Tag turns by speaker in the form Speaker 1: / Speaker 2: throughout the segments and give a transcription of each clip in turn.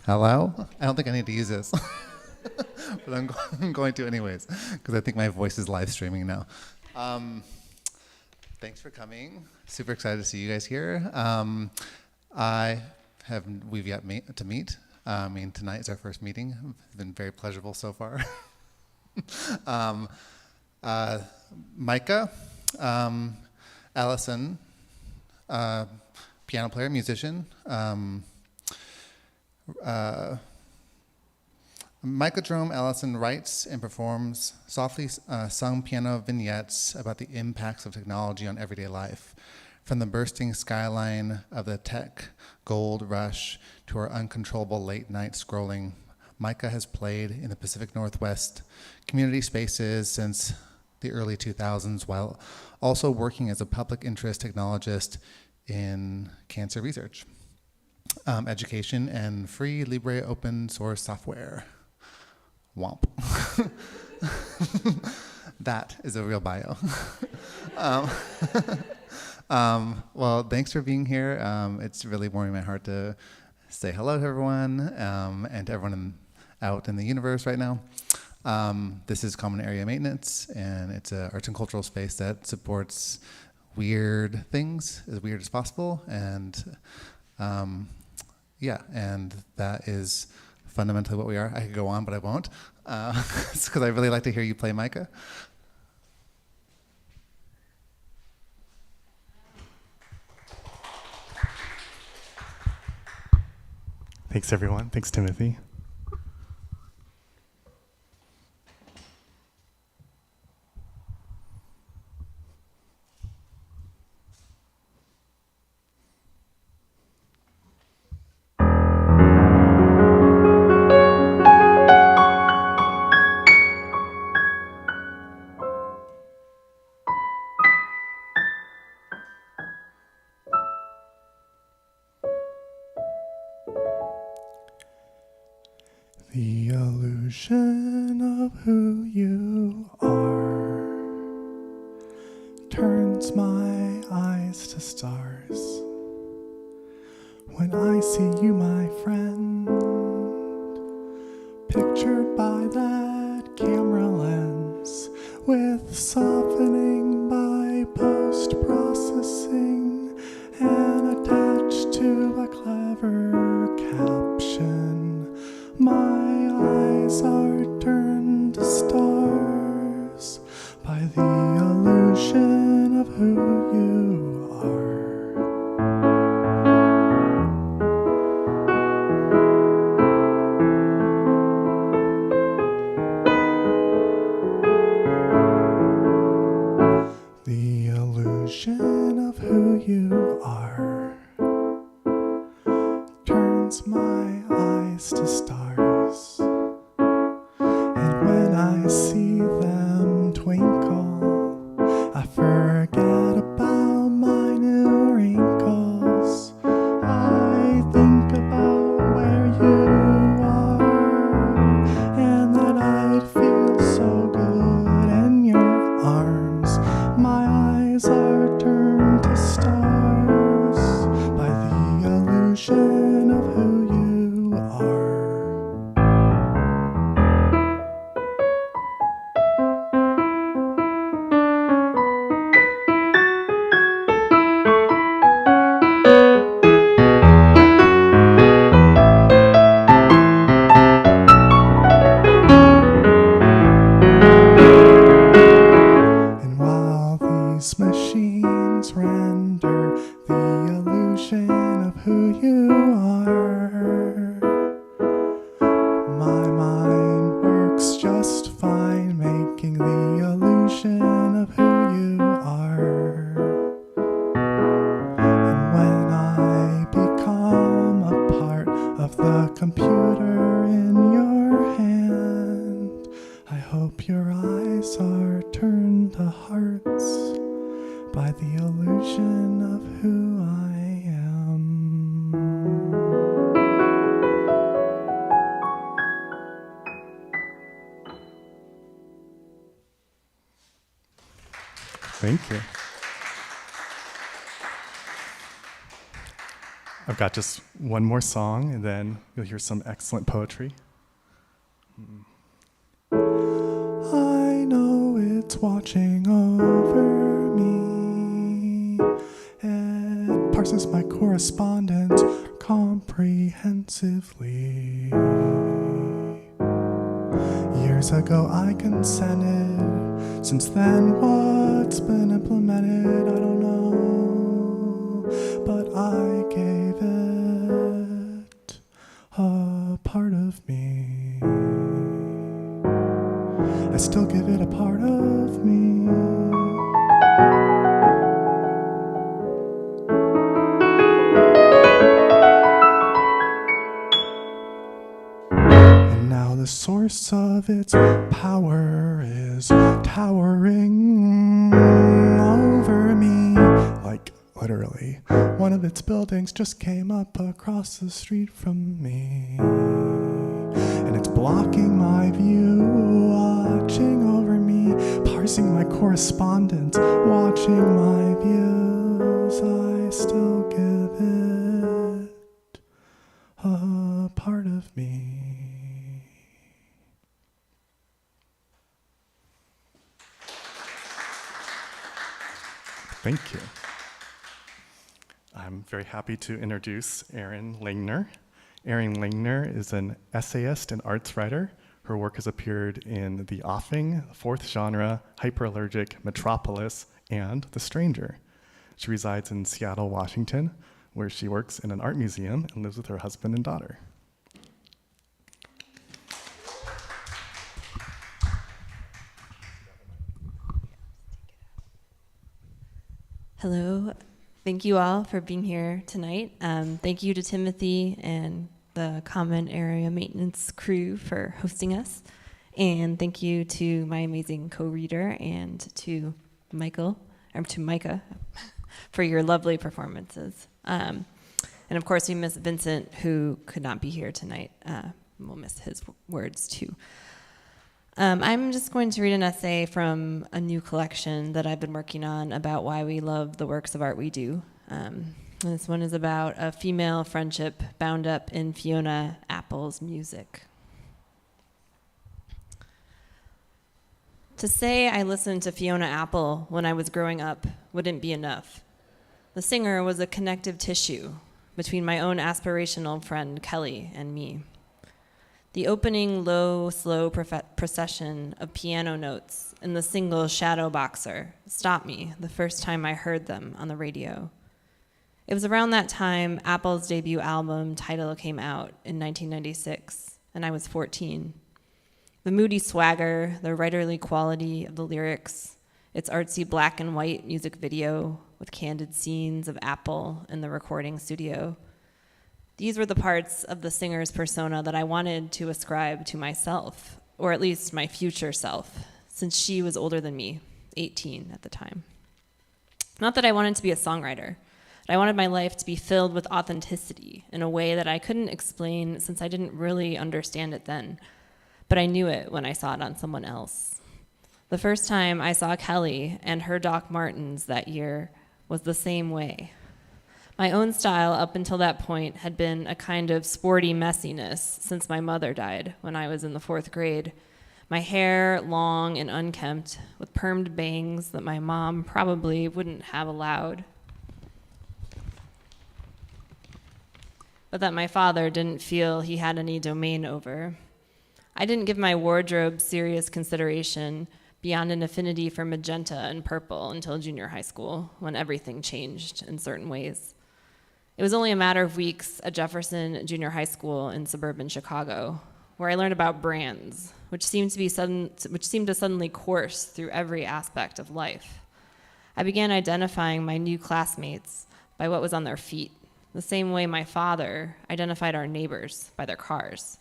Speaker 1: Hello? I don't think I need to use this, but I'm going to anyways, because I think my voice is live streaming now. Thanks for coming. Super excited to see you guys here. We've yet to meet. Tonight is our first meeting. It's been very pleasurable so far. Micah, Allison, piano player, musician. Micah Jerome Allison writes and performs softly sung piano vignettes about the impacts of technology on everyday life. From the bursting skyline of the tech gold rush to our uncontrollable late night scrolling, Micah has played in the Pacific Northwest community spaces since the early 2000s, while also working as a public interest technologist in cancer research, education, and free Libre open source software. Womp. That is a real bio. Well, thanks for being here. It's really warming my heart to say hello to everyone and to everyone out in the universe right now. This is Common Area Maintenance, and it's an arts and cultural space that supports weird things, as weird as possible, and and that is fundamentally what we are. I could go on, but I won't, because I really like to hear you play, Micah.
Speaker 2: Thanks, everyone. Thanks, Timothy. The illusion of who you are turns my eyes to stars. When I see you, my friend, pictured by that camera lens, with softening by post-processing and attached to a clever caption, my eyes are turned to stars by the illusion of who you are. The illusion of who you are turns my eyes to stars, and when I see them twinkle, I forget about my new wrinkles. I think about where you are, and that I'd feel so good in your arms. My eyes are turned to stars by the illusion of who you are. And while these machines render the illusion of who you are, my mind works just fine, making the illusion of who you are. And when I become a part of the computer in your hand, I hope your eyes are turned to hearts by the illusion of who I am. Thank you. I've got just one more song, and then you'll hear some excellent poetry. I know it's watching over me. It parses my correspondence comprehensively. Years ago I consented. Since then, what's been implemented, I don't know. But I gave it a part of me. I still give it a part of me. And now the source of its power is towering over me. Like, literally, one of its buildings just came up across the street from me. And it's blocking my view, watching over me, parsing my correspondence, watching my views. I still give it a part of me. Thank you. I'm very happy to introduce Erin Langner. Erin Langner is an essayist and arts writer. Her work has appeared in The Offing, Fourth Genre, Hyperallergic, Metropolis, and The Stranger. She resides in Seattle, Washington, where she works in an art museum and lives with her husband and daughter.
Speaker 3: Hello. Thank you all for being here tonight. Thank you to Timothy and the Common Area Maintenance crew for hosting us. And thank you to my amazing co-reader and to Micah for your lovely performances. And of course, we miss Vincent, who could not be here tonight. We'll miss his words too. I'm just going to read an essay from a new collection that I've been working on about why we love the works of art we do. This one is about a female friendship bound up in Fiona Apple's music. To say I listened to Fiona Apple when I was growing up wouldn't be enough. The singer was a connective tissue between my own aspirational friend Kelly and me. The opening low, slow procession of piano notes in the single Shadow Boxer stopped me the first time I heard them on the radio. It was around that time Apple's debut album Title came out in 1996, and I was 14. The moody swagger, the writerly quality of the lyrics, its artsy black and white music video with candid scenes of Apple in the recording studio. These were the parts of the singer's persona that I wanted to ascribe to myself, or at least my future self, since she was older than me, 18 at the time. Not that I wanted to be a songwriter, but I wanted my life to be filled with authenticity in a way that I couldn't explain since I didn't really understand it then, but I knew it when I saw it on someone else. The first time I saw Kelly and her Doc Martens that year was the same way. My own style up until that point had been a kind of sporty messiness since my mother died when I was in the 4th grade. My hair long and unkempt with permed bangs that my mom probably wouldn't have allowed, but that my father didn't feel he had any domain over. I didn't give my wardrobe serious consideration beyond an affinity for magenta and purple until junior high school, when everything changed in certain ways. It was only a matter of weeks at Jefferson Junior High School in suburban Chicago, where I learned about brands, which seemed to suddenly course through every aspect of life. I began identifying my new classmates by what was on their feet, the same way my father identified our neighbors by their cars,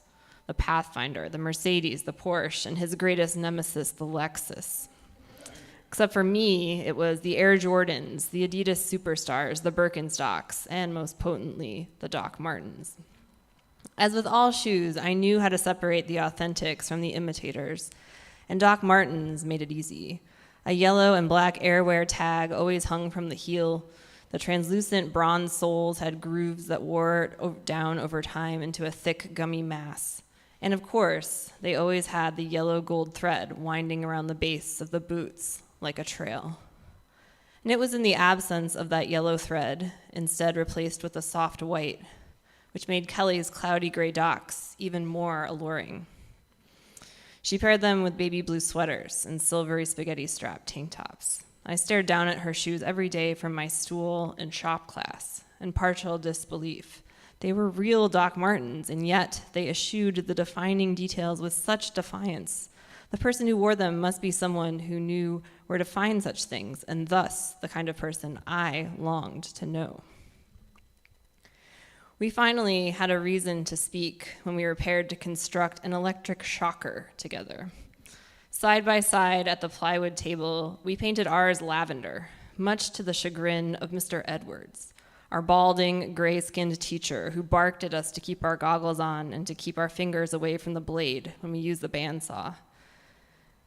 Speaker 3: the Pathfinder, the Mercedes, the Porsche, and his greatest nemesis, the Lexus. Except for me, it was the Air Jordans, the Adidas Superstars, the Birkenstocks, and most potently, the Doc Martens. As with all shoes, I knew how to separate the authentics from the imitators, and Doc Martens made it easy. A yellow and black Airwear tag always hung from the heel, The translucent bronze soles had grooves that wore down over time into a thick, gummy mass. And of course, they always had the yellow gold thread winding around the base of the boots like a trail. And it was in the absence of that yellow thread, instead replaced with a soft white, which made Kelly's cloudy gray docks even more alluring. She paired them with baby blue sweaters and silvery spaghetti-strap tank tops. I stared down at her shoes every day from my stool in shop class in partial disbelief. They were real Doc Martens, and yet they eschewed the defining details with such defiance. The person who wore them must be someone who knew where to find such things, and thus the kind of person I longed to know. We finally had a reason to speak when we were paired to construct an electric shocker together. Side by side at the plywood table, we painted ours lavender, much to the chagrin of Mr. Edwards, our balding, gray-skinned teacher who barked at us to keep our goggles on and to keep our fingers away from the blade when we used the bandsaw.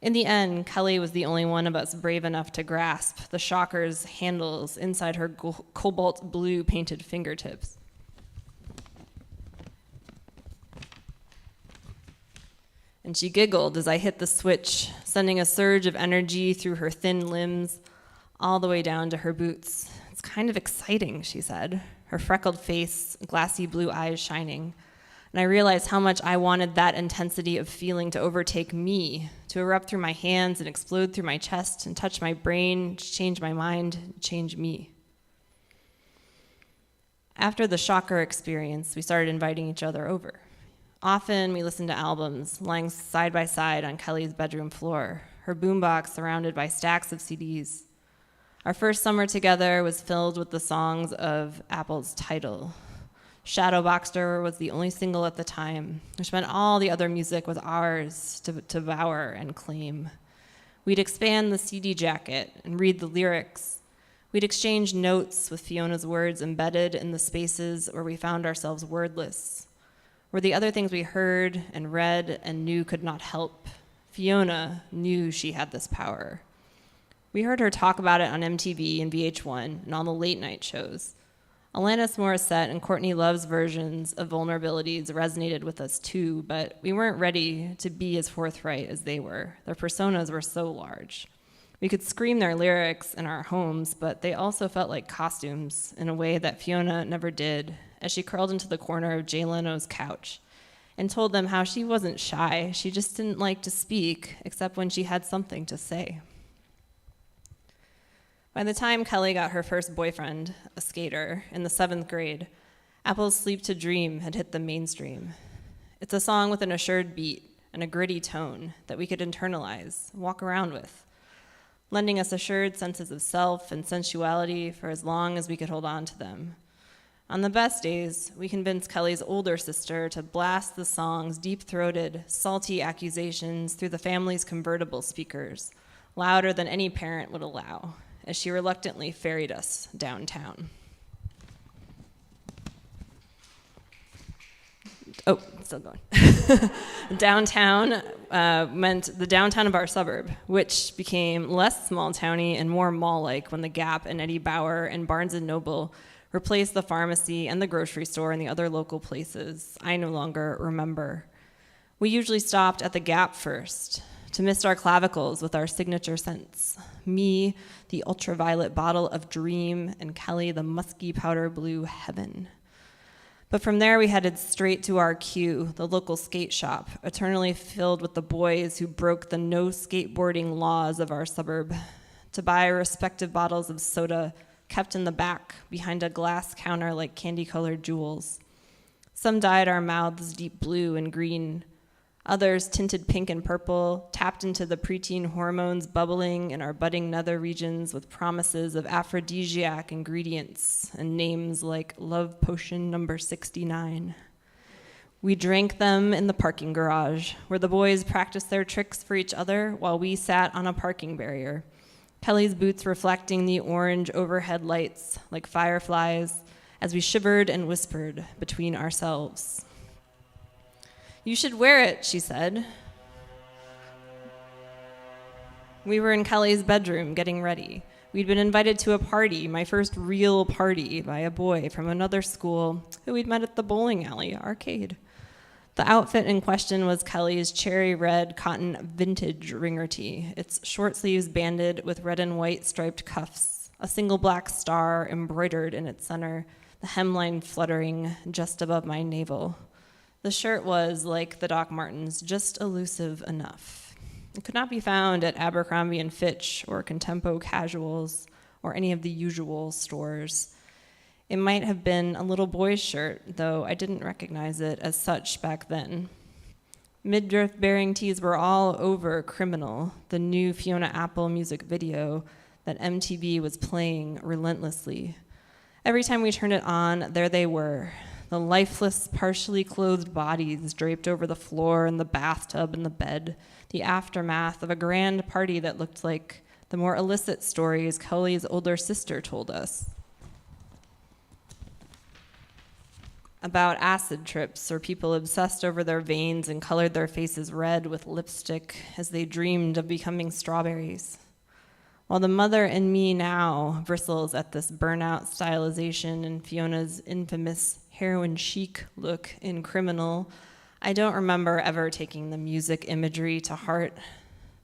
Speaker 3: In the end, Kelly was the only one of us brave enough to grasp the shocker's handles inside her cobalt blue painted fingertips. And she giggled as I hit the switch, sending a surge of energy through her thin limbs all the way down to her boots. "It's kind of exciting," she said, her freckled face, glassy blue eyes shining. And I realized how much I wanted that intensity of feeling to overtake me, to erupt through my hands and explode through my chest and touch my brain, change my mind, change me. After the shocker experience, we started inviting each other over. Often we listened to albums, lying side by side on Kelly's bedroom floor, her boombox surrounded by stacks of CDs. Our first summer together was filled with the songs of Apple's Tidal. Shadowboxer was the only single at the time, which meant all the other music was ours to devour and claim. We'd expand the CD jacket and read the lyrics. We'd exchange notes with Fiona's words embedded in the spaces where we found ourselves wordless, where the other things we heard and read and knew could not help. Fiona knew she had this power. We heard her talk about it on MTV and VH1 and on the late night shows. Alanis Morissette and Courtney Love's versions of vulnerabilities resonated with us too, but we weren't ready to be as forthright as they were. Their personas were so large. We could scream their lyrics in our homes, but they also felt like costumes in a way that Fiona never did, as she curled into the corner of Jay Leno's couch and told them how she wasn't shy. She just didn't like to speak, except when she had something to say. By the time Kelly got her first boyfriend, a skater, in the 7th grade, Apple's Sleep to Dream had hit the mainstream. It's a song with an assured beat and a gritty tone that we could internalize, walk around with, lending us assured senses of self and sensuality for as long as we could hold on to them. On the best days, we convinced Kelly's older sister to blast the song's deep-throated, salty accusations through the family's convertible speakers, louder than any parent would allow, as she reluctantly ferried us downtown. Oh, still going. Downtown meant the downtown of our suburb, which became less small-towny and more mall-like when the Gap and Eddie Bauer and Barnes & Noble replaced the pharmacy and the grocery store and the other local places I no longer remember. We usually stopped at the Gap first to mist our clavicles with our signature scents. Me, the ultraviolet bottle of Dream, and Kelly, the musky powder blue Heaven. But from there, we headed straight to our Q, the local skate shop, eternally filled with the boys who broke the no skateboarding laws of our suburb, to buy respective bottles of soda kept in the back behind a glass counter like candy-colored jewels. Some dyed our mouths deep blue and green. Others, tinted pink and purple, tapped into the preteen hormones bubbling in our budding nether regions with promises of aphrodisiac ingredients and names like Love Potion number 69. We drank them in the parking garage, where the boys practiced their tricks for each other while we sat on a parking barrier, Kelly's boots reflecting the orange overhead lights like fireflies as we shivered and whispered between ourselves. "You should wear it," she said. We were in Kelly's bedroom getting ready, We'd been invited to a party, my first real party, by a boy from another school who we'd met at the bowling alley arcade. The outfit in question was Kelly's cherry red cotton vintage ringer tee, its short sleeves banded with red and white striped cuffs, a single black star embroidered in its center, the hemline fluttering just above my navel. The shirt was, like the Doc Martens, just elusive enough. It could not be found at Abercrombie and Fitch or Contempo Casuals or any of the usual stores. It might have been a little boy's shirt, though I didn't recognize it as such back then. Midriff-bearing tees were all over Criminal, the new Fiona Apple music video that MTV was playing relentlessly. Every time we turned it on, there they were, the lifeless, partially clothed bodies draped over the floor and the bathtub and the bed, the aftermath of a grand party that looked like the more illicit stories Kelly's older sister told us. About acid trips or people obsessed over their veins and colored their faces red with lipstick as they dreamed of becoming strawberries. While the mother in me now bristles at this burnout stylization and Fiona's infamous heroin chic look in Criminal, I don't remember ever taking the music imagery to heart.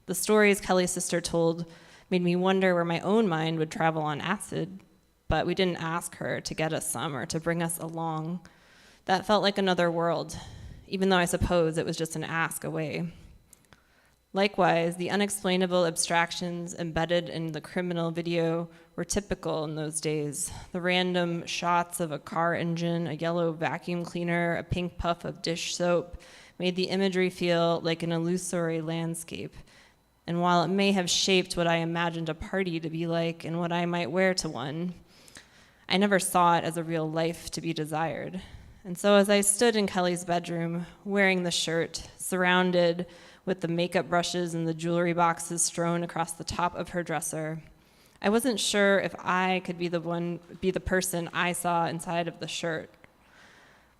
Speaker 3: The stories Kelly's sister told made me wonder where my own mind would travel on acid, but we didn't ask her to get us some or to bring us along. That felt like another world, even though I suppose it was just an ask away. Likewise, the unexplainable abstractions embedded in the Criminal video were typical in those days. The random shots of a car engine, a yellow vacuum cleaner, a pink puff of dish soap made the imagery feel like an illusory landscape. And while it may have shaped what I imagined a party to be like and what I might wear to one, I never saw it as a real life to be desired. And so as I stood in Kelly's bedroom, wearing the shirt, surrounded with the makeup brushes and the jewelry boxes strewn across the top of her dresser, I wasn't sure if I could be the person I saw inside of the shirt.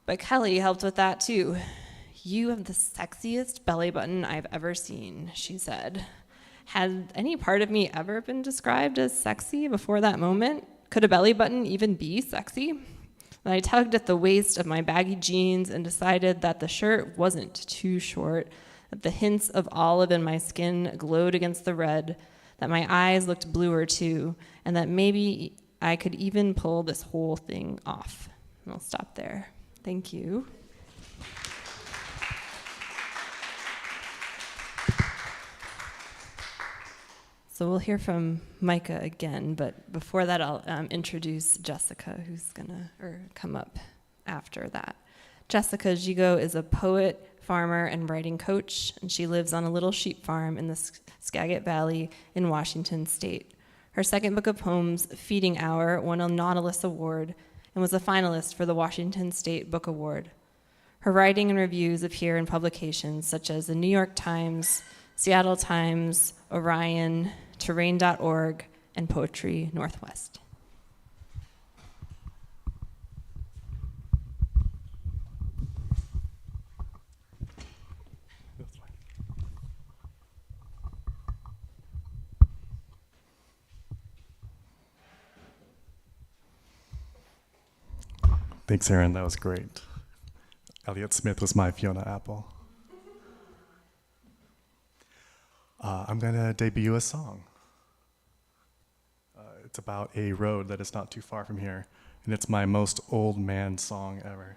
Speaker 3: But Kelly helped with that too. "You have the sexiest belly button I've ever seen," she said. Had any part of me ever been described as sexy before that moment? Could a belly button even be sexy? And I tugged at the waist of my baggy jeans and decided that the shirt wasn't too short, that the hints of olive in my skin glowed against the red, that my eyes looked bluer too, and that maybe I could even pull this whole thing off. And I'll stop there. Thank you. So we'll hear from Micah again, but before that I'll introduce Jessica, who's gonna come up after that. Jessica Gigot is a poet, farmer, and writing coach, and she lives on a little sheep farm in the Skagit Valley in Washington State. Her second book of poems, Feeding Hour, won a Nautilus Award and was a finalist for the Washington State Book Award. Her writing and reviews appear in publications such as the New York Times, Seattle Times, Orion, Terrain.org, and Poetry Northwest.
Speaker 2: Thanks, Erin. That was great. Elliott Smith was my Fiona Apple. I'm going to debut a song. It's about a road that is not too far from here, and it's my most old man song ever.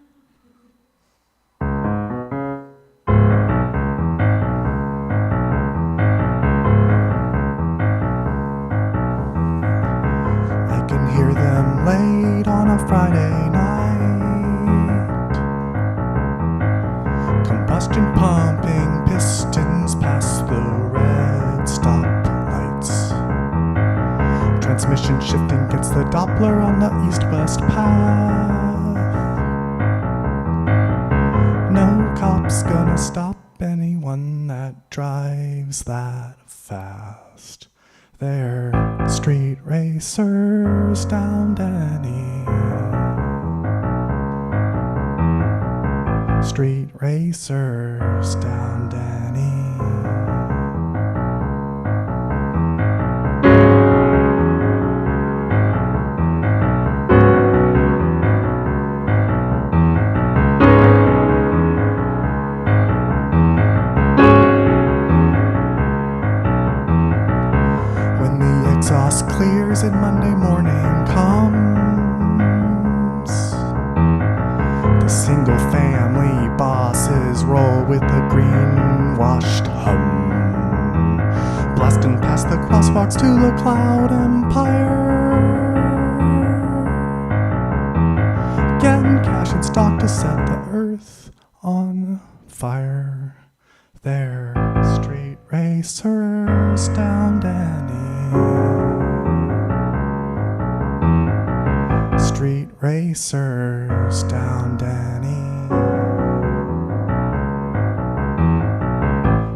Speaker 2: I can hear them late on a Friday night, combustion pumping pistons past the red stoplights. Transmission shifting gets the Doppler on the east-west path. No cop's gonna stop anyone that drives that fast. They're street racers down Denny. Street racers down Denny. morning comes, the single family bosses roll with a green-washed hum, blasting past the crosswalks to the cloud empire, getting cash and stock to set the earth on fire. They're street racers down Danny, street racers down Danny,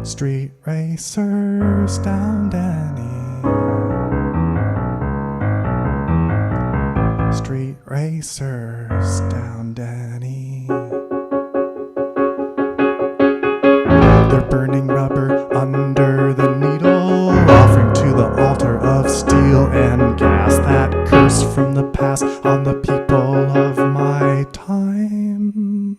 Speaker 2: street racers down Danny, street racers down Danny. They're burning rubber under the needle, offering to the altar of steel and gas that curse from the past on the people of my time.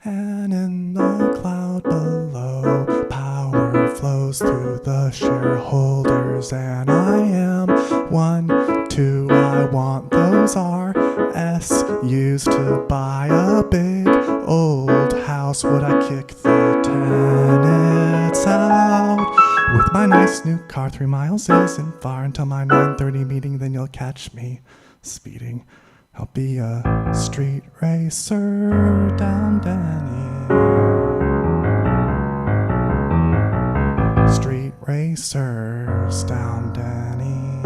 Speaker 2: And in the cloud below, power flows through the shareholders, and I am 1, 2, I want those RS used to buy a big old house. Would I kick the tenants out with my nice new car? 3 miles isn't far until my 9:30 meeting, then you'll catch me speeding. I'll be a street racer down Danny, street racers down Danny,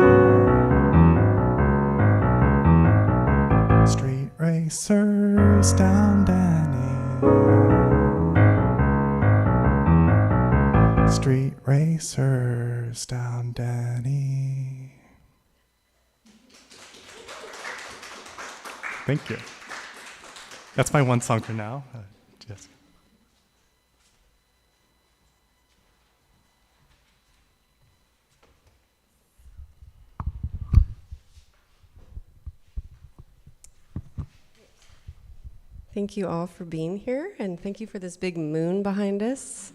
Speaker 2: street racers down Danny, street racers down Danny. Thank you. That's my one song for now. Jessica.
Speaker 4: Thank you all for being here, and thank you for this big moon behind us.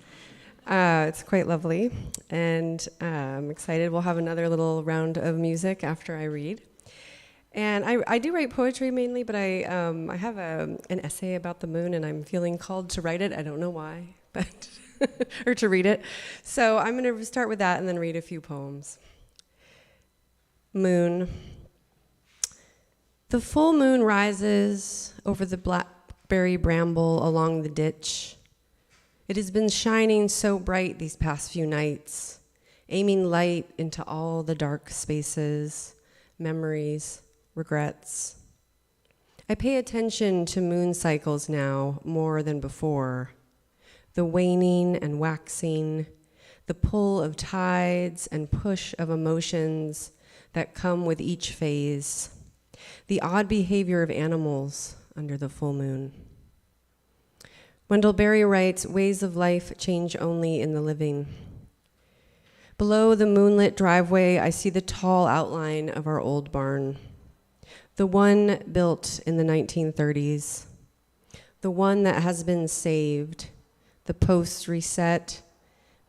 Speaker 4: It's quite lovely, and I'm excited. We'll have another little round of music after I read. And I do write poetry mainly, but I have an essay about the moon, and I'm feeling called to write it. I don't know why, but or to read it. So I'm going to start with that and then read a few poems. Moon. The full moon rises over the blackberry bramble along the ditch. It has been shining so bright these past few nights, aiming light into all the dark spaces, memories, regrets. I pay attention to moon cycles now more than before. The waning and waxing, the pull of tides and push of emotions that come with each phase, the odd behavior of animals under the full moon. Wendell Berry writes, ways of life change only in the living. Below the moonlit driveway, I see the tall outline of our old barn. The one built in the 1930s, the one that has been saved, the posts reset,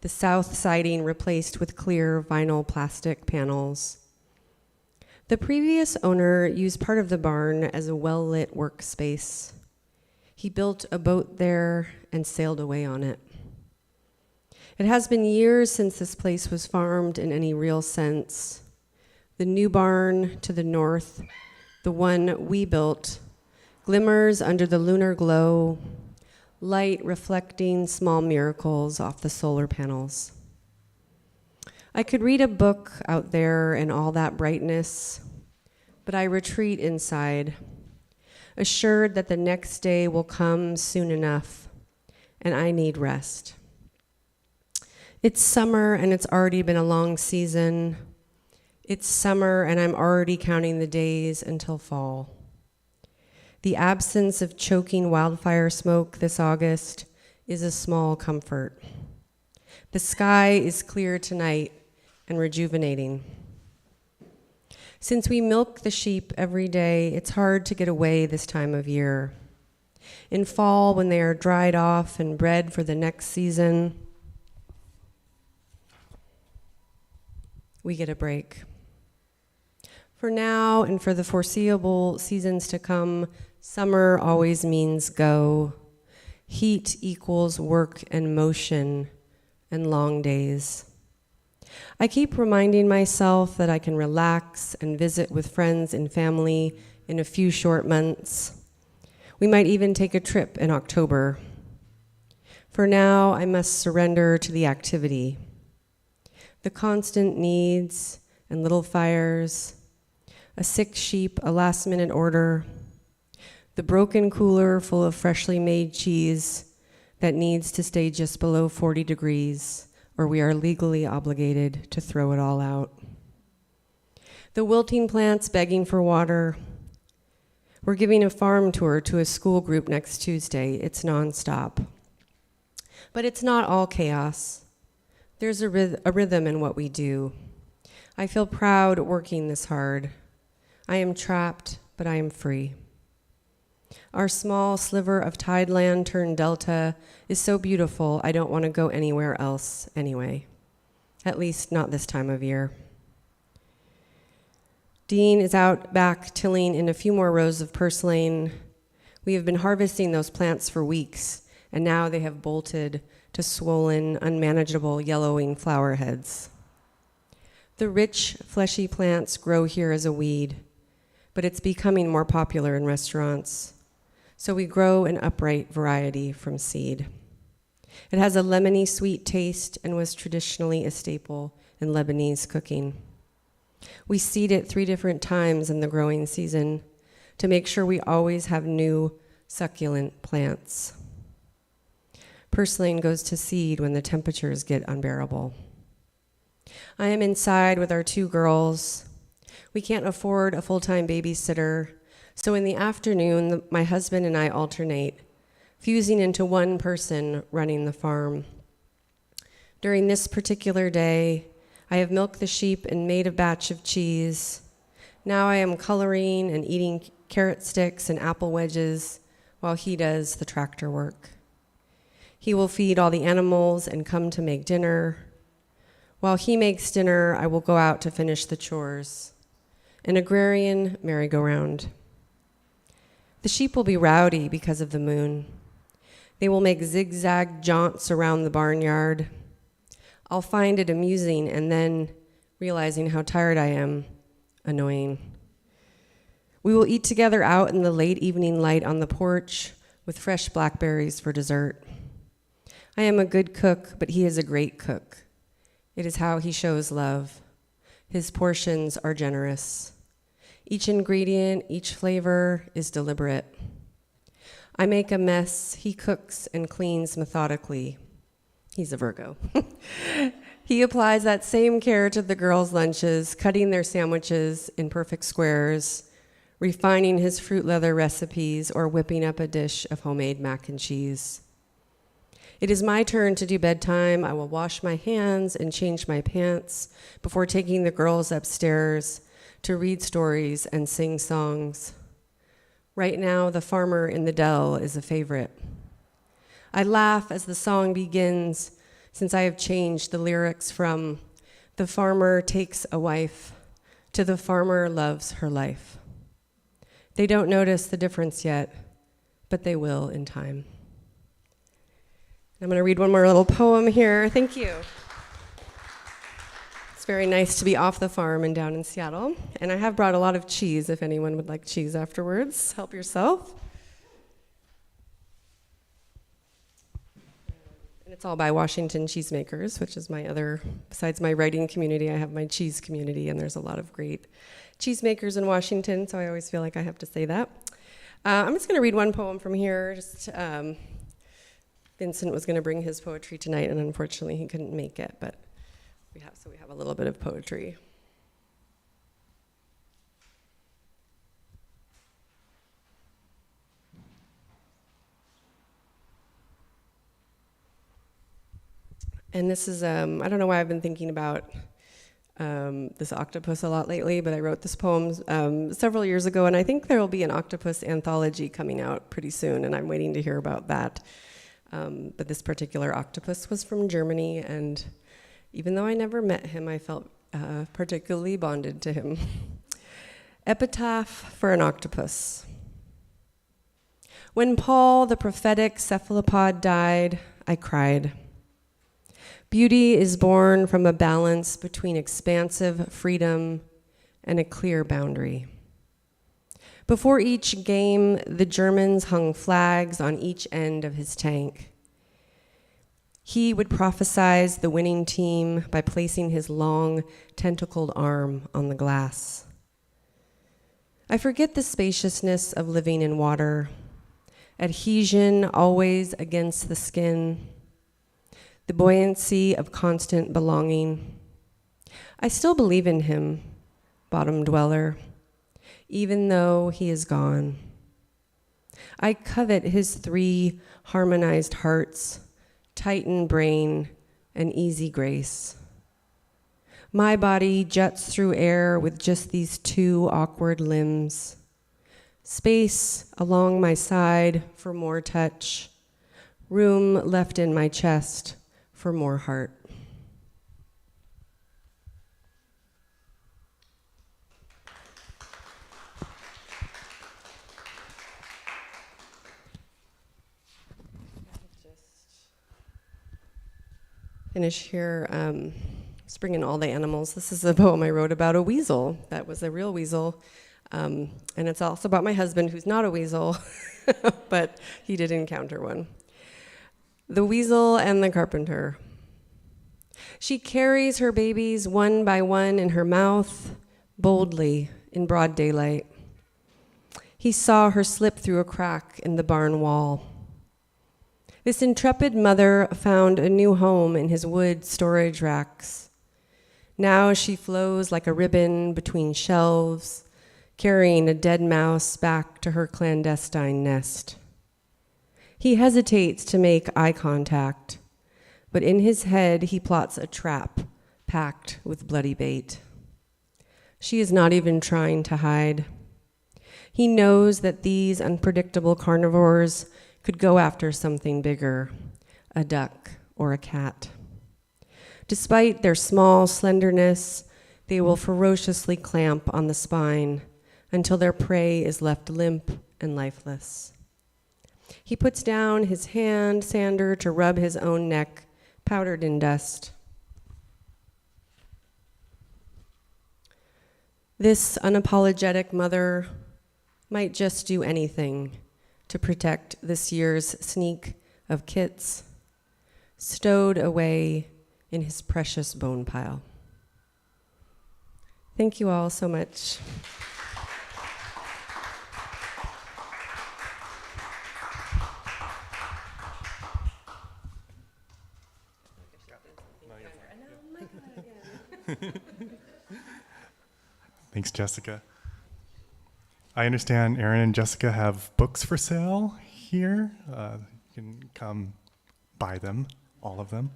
Speaker 4: the south siding replaced with clear vinyl plastic panels. The previous owner used part of the barn as a well-lit workspace. He built a boat there and sailed away on it. It has been years since this place was farmed in any real sense. The new barn to the north, the one we built, glimmers under the lunar glow, light reflecting small miracles off the solar panels. I could read a book out there in all that brightness, but I retreat inside, assured that the next day will come soon enough, and I need rest. It's summer, and it's already been a long season. It's summer, and I'm already counting the days until fall. The absence of choking wildfire smoke this August is a small comfort. The sky is clear tonight and rejuvenating. Since we milk the sheep every day, it's hard to get away this time of year. In fall, when they are dried off and bred for the next season, we get a break. For now and for the foreseeable seasons to come, summer always means go. Heat equals work and motion and long days. I keep reminding myself that I can relax and visit with friends and family in a few short months. We might even take a trip in October. For now, I must surrender to the activity, the constant needs and little fires, a sick sheep, a last-minute order, the broken cooler full of freshly made cheese that needs to stay just below 40 degrees, or we are legally obligated to throw it all out. The wilting plants begging for water. We're giving a farm tour to a school group next Tuesday. It's nonstop. But it's not all chaos. There's a rhythm in what we do. I feel proud working this hard. I am trapped, but I am free. Our small sliver of tideland turned delta is so beautiful, I don't want to go anywhere else anyway. At least not this time of year. Dean is out back tilling in a few more rows of purslane. We have been harvesting those plants for weeks, and now they have bolted to swollen, unmanageable yellowing flower heads. The rich, fleshy plants grow here as a weed, but it's becoming more popular in restaurants. So we grow an upright variety from seed. It has a lemony sweet taste and was traditionally a staple in Lebanese cooking. We seed it 3 different times in the growing season to make sure we always have new succulent plants. Purslane goes to seed when the temperatures get unbearable. I am inside with our 2 girls. We can't afford a full-time babysitter, so in the afternoon, my husband and I alternate, fusing into one person running the farm. During this particular day, I have milked the sheep and made a batch of cheese. Now I am coloring and eating carrot sticks and apple wedges while he does the tractor work. He will feed all the animals and come to make dinner. While he makes dinner, I will go out to finish the chores. An agrarian merry-go-round. The sheep will be rowdy because of the moon. They will make zigzag jaunts around the barnyard. I'll find it amusing and then, realizing how tired I am, annoying. We will eat together out in the late evening light on the porch with fresh blackberries for dessert. I am a good cook, but he is a great cook. It is how he shows love. His portions are generous. Each ingredient, each flavor is deliberate. I make a mess. He cooks and cleans methodically. He's a Virgo. He applies that same care to the girls' lunches, cutting their sandwiches in perfect squares, refining his fruit leather recipes, or whipping up a dish of homemade mac and cheese. It is my turn to do bedtime. I will wash my hands and change my pants before taking the girls upstairs to read stories and sing songs. Right now, The Farmer in the Dell is a favorite. I laugh as the song begins, since I have changed the lyrics from "The farmer takes a wife" to "The farmer loves her life." They don't notice the difference yet, but they will in time. I'm going to read one more little poem here. Thank you. It's very nice to be off the farm and down in Seattle. And I have brought a lot of cheese if anyone would like cheese afterwards. Help yourself. And it's all by Washington Cheesemakers, which is my other, besides my writing community, I have my cheese community, and there's a lot of great cheesemakers in Washington, so I always feel like I have to say that. I'm just going to read one poem from here. Vincent was going to bring his poetry tonight, and unfortunately he couldn't make it, but we have a little bit of poetry. And this is, I don't know why I've been thinking about this octopus a lot lately, but I wrote this poem several years ago, and I think there will be an octopus anthology coming out pretty soon, and I'm waiting to hear about that. But this particular octopus was from Germany, and even though I never met him, I felt particularly bonded to him. Epitaph for an Octopus. When Paul, the prophetic cephalopod, died, I cried. Beauty is born from a balance between expansive freedom and a clear boundary. Before each game, the Germans hung flags on each end of his tank. He would prophesize the winning team by placing his long, tentacled arm on the glass. I forget the spaciousness of living in water, adhesion always against the skin, the buoyancy of constant belonging. I still believe in him, bottom dweller, even though he is gone. I covet his 3 harmonized hearts, Titan brain, and easy grace. My body jets through air with just these 2 awkward limbs. Space along my side for more touch. Room left in my chest for more heart. Finish here, Spring and All the Animals. This is a poem I wrote about a weasel that was a real weasel. And it's also about my husband, who's not a weasel, but he did encounter one. The Weasel and the Carpenter. She carries her babies one by one in her mouth, boldly, in broad daylight. He saw her slip through a crack in the barn wall. This intrepid mother found a new home in his wood storage racks. Now she flows like a ribbon between shelves, carrying a dead mouse back to her clandestine nest. He hesitates to make eye contact, but in his head he plots a trap packed with bloody bait. She is not even trying to hide. He knows that these unpredictable carnivores could go after something bigger, a duck or a cat. Despite their small slenderness, they will ferociously clamp on the spine until their prey is left limp and lifeless. He puts down his hand sander to rub his own neck, powdered in dust. This unapologetic mother might just do anything to protect this year's sneak of kits stowed away in his precious bone pile. Thank you all so much.
Speaker 2: Thanks, Jessica. I understand Erin and Jessica have books for sale here. You can come buy them, all of them.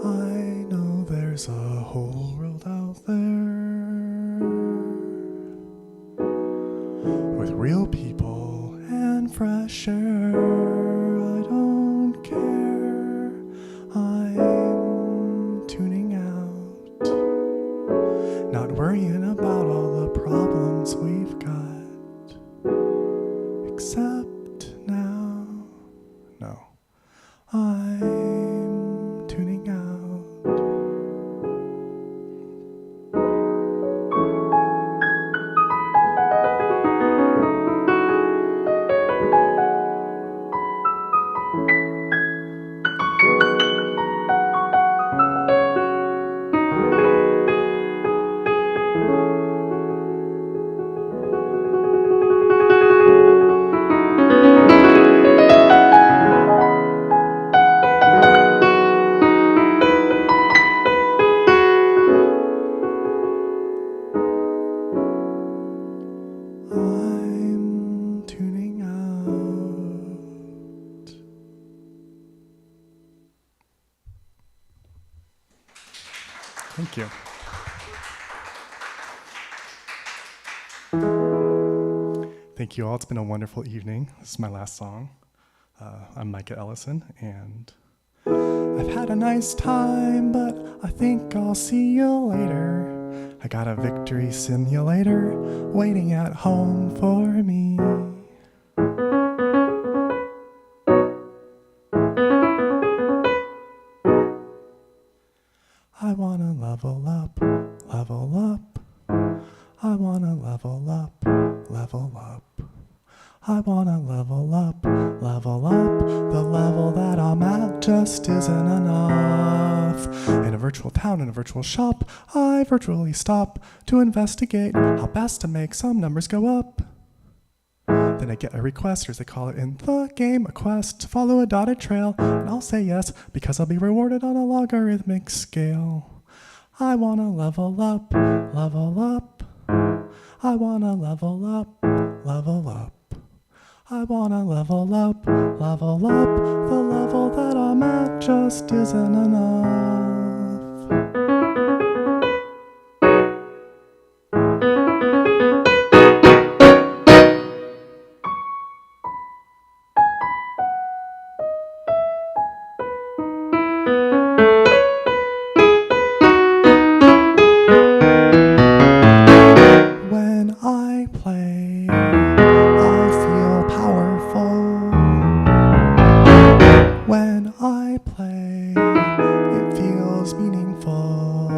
Speaker 5: I know there's a whole world out there with real people and fresh air. I don't care. I'm tuning out, not worrying about all the problems we've got. Except now, no, I'm tuning out. I'm tuning out.
Speaker 2: Thank you. Thank you all. It's been a wonderful evening. This is my last song. I'm Micah Ellison, and I've had a nice time, but I think I'll see you later. I got a victory simulator waiting at home for me. I wanna level up, level up. I wanna level up, level up. I wanna level up, level up. The level that I'm at just isn't enough. In a virtual town, in a virtual shop, I virtually stop to investigate how best to make some numbers go up. Then I get a request, or as they call it in the game, a quest to follow a dotted trail, and I'll say yes because I'll be rewarded on a logarithmic scale. I wanna level up, level up. I wanna level up, level up. I wanna level up, level up. The level that I'm at just isn't enough. When I play, I feel powerful. When I play, it feels meaningful.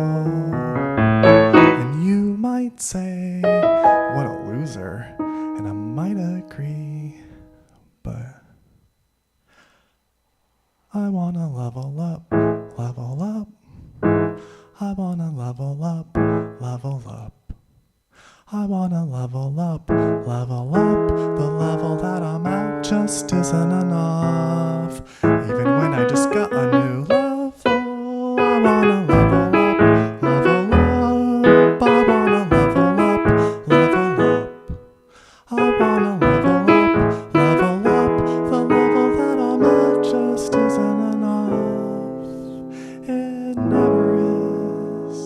Speaker 2: And you might say, what a loser, and I might agree, but I wanna level up, level up. I wanna level up, level up. I wanna level up, level up. The level that I'm at just isn't enough. Even when I just got a new level, I wanna level up, level up. I wanna level up, level up. I wanna level up, level up. The level that I'm at just isn't enough. It never is,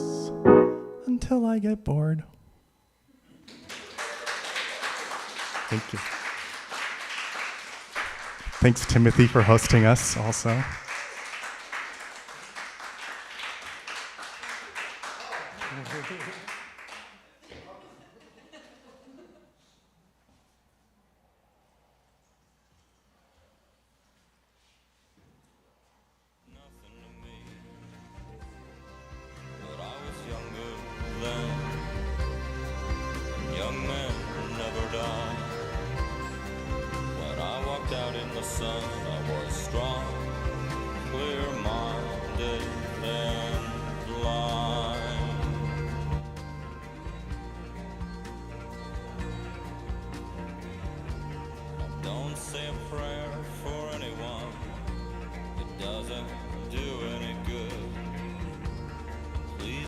Speaker 2: until I get bored. Thank you. Thanks, Timothy, for hosting us also.
Speaker 6: But I was younger then. Young men never die. When I walked out in the sun, I was strong, clear-minded, and blind. I don't say a prayer for